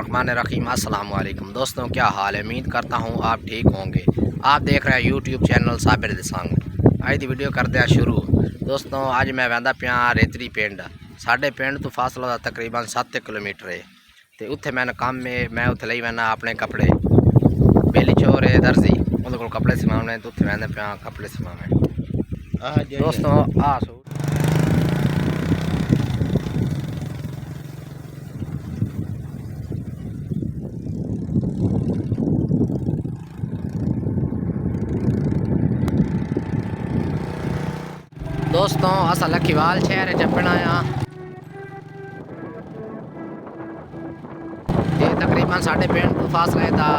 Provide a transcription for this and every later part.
बिस्मिल्लाहिर्रहमानिर्रहीम। अस्सलाम वालेकुम दोस्तों, क्या हाल है? उम्मीद करता हूँ आप ठीक होंगे। आप देख रहे हैं यूट्यूब चैनल साबिर दिसांग। आज दी वीडियो करते हैं शुरू। दोस्तों अज मैं वहदा पिया रेतरी पिंड। साढ़े पिंड तो फासला तकरीबन 7 किलोमीटर है। तो उत्थे मैंने काम में मैं उत्थे लई वैना अपने कपड़े। बेली चोर है दर्जी, उन्हें को कपड़े सिवाने, तो उत्थे वहदा पिया कपड़े सिवाने। दोस्तों आ सो दोस्तों असा लखीवाल शहर चपना ये तकरीबन साढ़े पिंड तो फासला था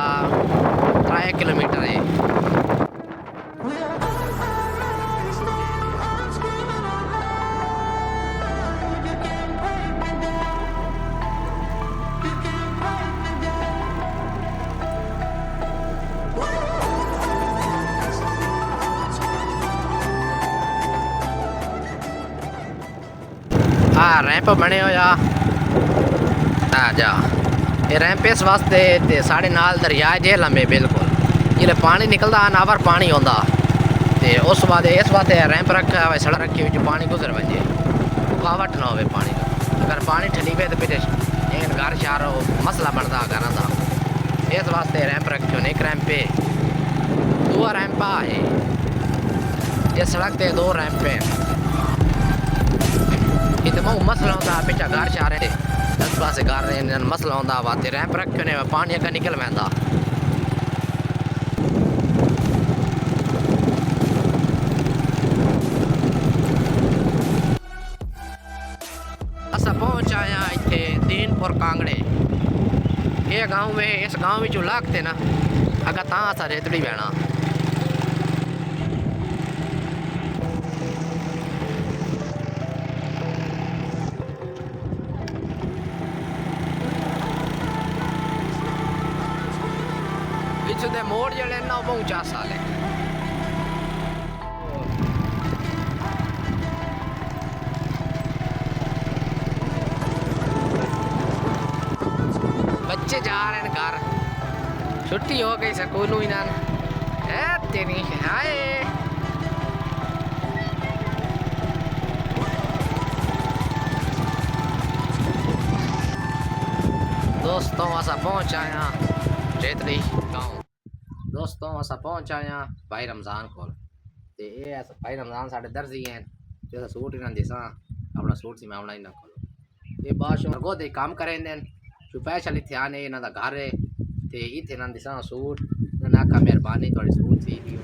3 किलोमीटर है। हाँ रैंप बने हो या जा ये रैंप इस वास्ते ते साढ़े नाल दरिया जे लंबे बिल्कुल जिले पानी निकलता नावर पानी आंदा ते उस बाद इस वास्ते रैंप रखा हुआ सड़क रखी हुई पानी गुजर वजे रुकावट ना हो पानी का। अगर पानी ठंडी पे तो फिर इन घर शार मसला बनता घर का। इस वास्ते रैंप रखे होने एक रैंप पे दो रैंपा है। ये सड़क ते 2 रैंप है। इतना मसला होता पिछा घर चाह रहे 10 पासे घर रहे मसला होता वाते रैंप रखे ने पानी अगर निकल वहदा। असा पहुंच आया इतने दीनपुर कांगड़े। ये गाँव में इस गाँव में लागते ना अगर ता असा रेतड़ी बहना। मोड़ जड़े ना पहुंचा साले बच्चे जा रहे हैं घर। छुट्टी हो गई स्कूल ही ना है तेरी हाय। दोस्तों असा पहुंच आया रेतड़ी गाँव। दोस्तों असा पहुंच आया भाई रमज़ान को। भाई रमज़ान साढ़े दर्जी हैं जो सूट इन्हें दिसा अपना सूट सी मैं इन्हें को ये बादशाह गो दे काम करें देन स्पेशल इतने आने इन्हों का घर है तो इतने इन्हें दिसा सूट इन्हें आखा मेहरबानी थोड़ी सूट सी दियो।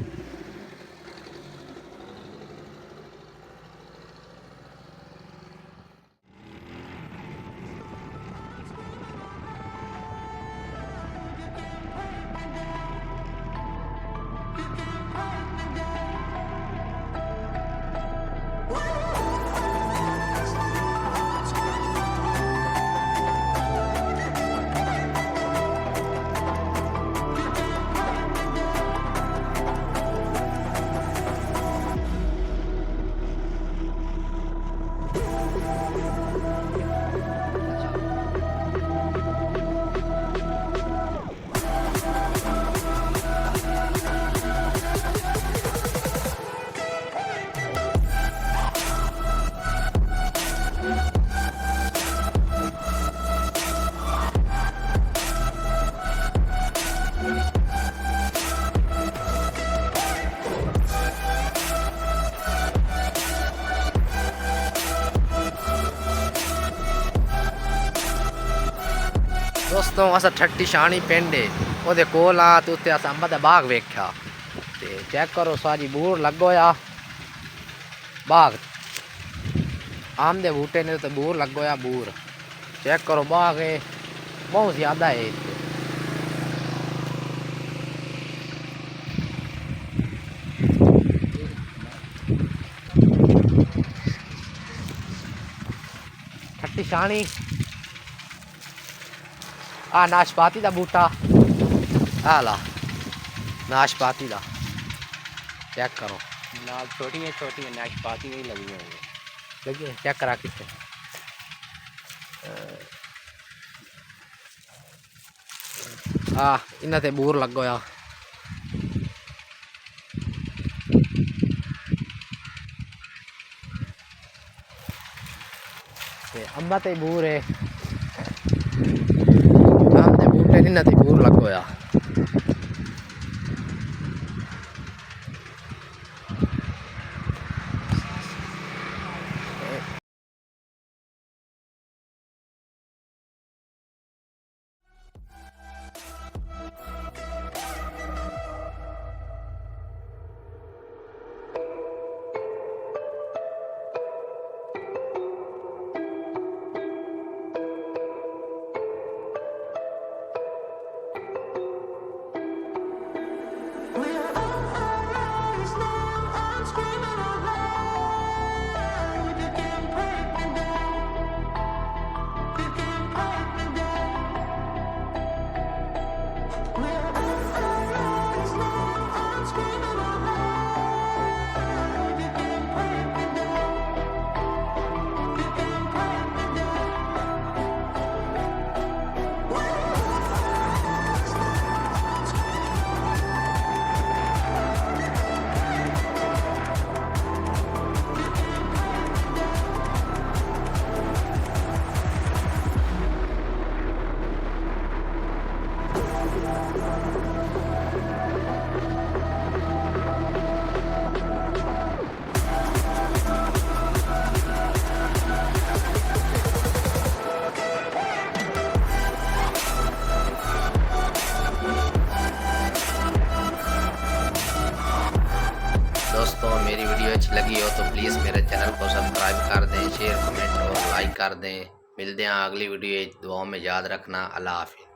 दोस्तों असा ठट्टी शानी पिंड है वो कोल आ तो उत्ते असा अंब दा बाग वेख्या ते चेक करो सारी बूर लगो या बाग आम दे बूटे ने तो बूर लगो या बूर चेक करो बाग है बहुत ज़्यादा है। ठट्टी शानी आ नाशपाती का बूटा आला नाशपाती का चेक करो ना छोटी नाशपाती नहीं लगी होंगी लगी चेक करा कितने इन्हां ते बूर लग होया ते अंबा ते बूर है आम दे बूटे इन्हां ते बूर लग होया दोस्तों मेरी वीडियो अच्छी लगी हो तो प्लीज़ मेरे चैनल को सब्सक्राइब कर दें, शेयर कमेंट और लाइक कर दें। मिलते हैं अगली वीडियो, दुआओं में याद रखना। अल्लाह हाफिज़।